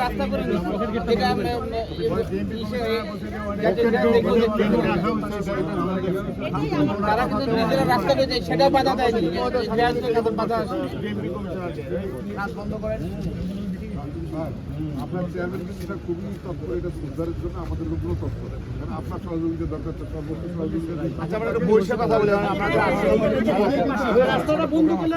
রাস্তা করে তারা কিন্তু নিজেরা রাস্তা করে সেটাও বাধা দেয়নি বাধা বন্ধ করে। আপনার চেয়ারম্যান কিন্তু এটা খুবই তৎপর, এটা উদ্ধারের জন্য আমাদের লোকগুলো তৎপর, কারণ আপনার সহযোগিতা দরকার, তো সর্বোচ্চ সহযোগিতা। আচ্ছা, আমরা একটা বৈশাখ কথা বলে রাস্তাটা বন্ধ করলে